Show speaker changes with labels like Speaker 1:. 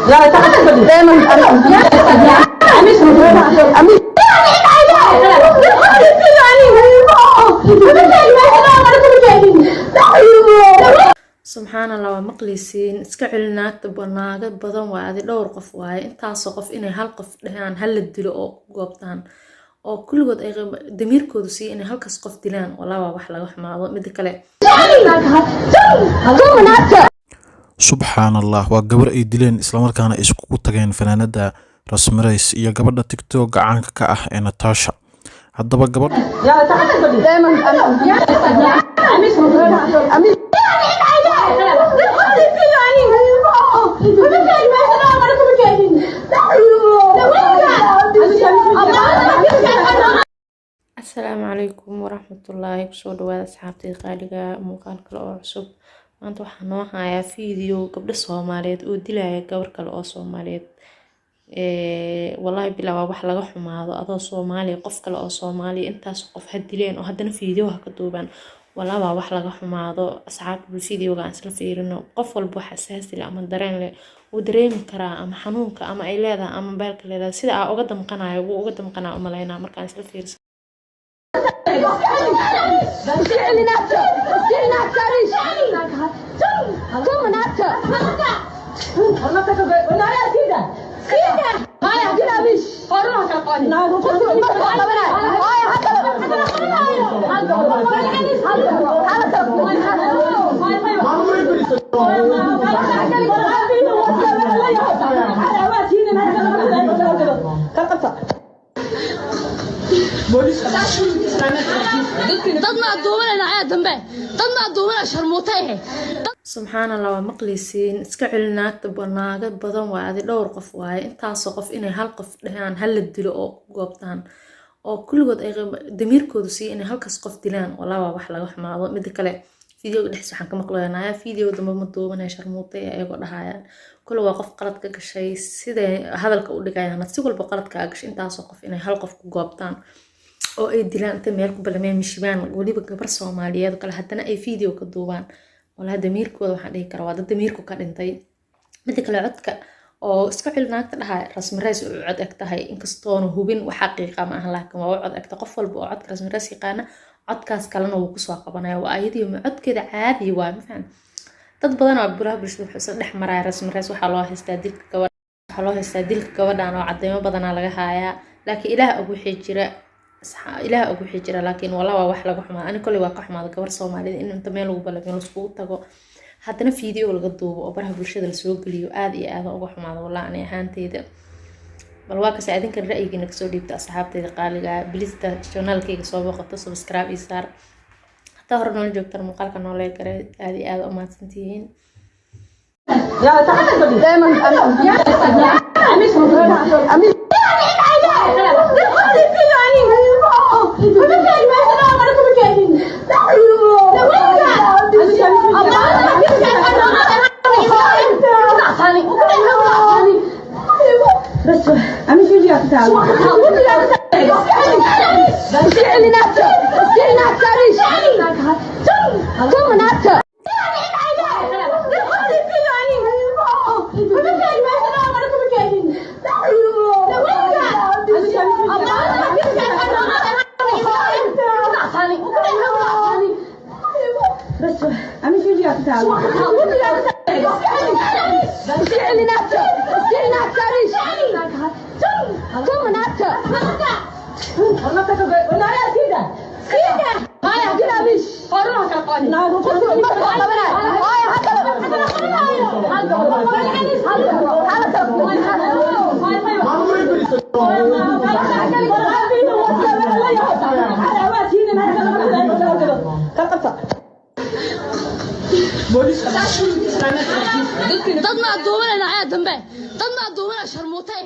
Speaker 1: لا تعال دائما أمي
Speaker 2: سبحان الله ومقليسين اسكا علناك بناقة بدن وعادي دور قف واي intaasoo qof inay hal qof dhahaan hal la dilo oo goobtaan oo kulligood ay damiirkoodu si inay halkaas qof dilaan walaa wax laga xumaado mid kale
Speaker 3: subxaan allah waa gabar ay dileen islamarkaana iskugu tageen fanaanada rasmirays iyo gabadha tiktok gacaanka ka ah ee Natasha haddaba gabadha
Speaker 2: السلام عليكم ورحمة الله وبركاته أصحابتي قالقة مقال كلا أو عصب maanta waxaan noo hayaa video gabdho Soomaaliyeed oo dilaya gabar kale oo Soomaaliyeed wallahi bilaa wax laga xumaado adoo Soomaali qof kale oo Soomaali intaas qof had dileen oo haddana video ka duuban wallahi wax laga xumaado asxaabta video-ga aan isla fiirino qof walba waxa xasaasi leh ama dareen leh uu dareemi karaa ama xanuunka ama ay leedahay ama baalka leedahay sida aan uga damqanayo uga damqanaa umaleynaa markaan isla fiirso سبحان الله ومقليسين اسكا علناك بناقة بدن وعادي دور قف واي intaasoo qof inay hal qof dhahaan hal la dilo oo goobtaan oo kulligood ay damiirkoodu si inay halkaas qof dilaan walaa wax laga xumaado mid kale video-ga dhexdiisa waxaan ka maqlaynaa video dambe ma duubanay sharmuutay ayagoo dhahayaan kullu waa qof qalad ka gashay sida hadalka u dhigayaan si walba qalad ka gashay intaasoo qof inay hal qof ku goobtaan oo ay dilaan inta meel ku balmeen mishibaan waliba gabar Soomaaliyeed kale haddana ay video ka duubaan walaha damiirkooda waxaan dhihi karaa waa dad damiirku ka dhintay mid kale codka oo iska cilnaagta dhahay rasmirays oo cod eg tahay inkastoo hubin wax xaqiiqa ma aha laakiin waa cod egta qof walba oo codka rasmirays yaqaana codkaas kalena wuu ku soo qabanaya waa ayadii codkeeda caadi waa ma fahan dad badan oo bulshada wuxuu dhex maray rasmirays waxa loo haystaa dilka gabadhan oo cadeymo badan laga haayaa laakiin ilaah ugu xijira laakiin walaa wax laga xumaa ani kulli waa ka xumaada gabar Soomaaliyeed in inta meel lagu balamiyo isku tago haddana video laga duubo oo baraha bulshada la soo geliyo aad iyo aad uga xumaada walaa ani ahaanteyda bal waa ka saadinka ra'yigiina kasoo dhiibta asxaabteyda qaaliga bilista channelkayga soo booqato subscribe iyo saar hataa hore noo joogtaan muuqaalka noo leeg garay aad iyo aad u mahadsantihiin
Speaker 1: يا تعال دائما أمي بس أمي شو جاك تعال بس أمي شو جاك تعال
Speaker 4: dad ma duubanayna ayaa dambe dad ma duubanayna sharmuutay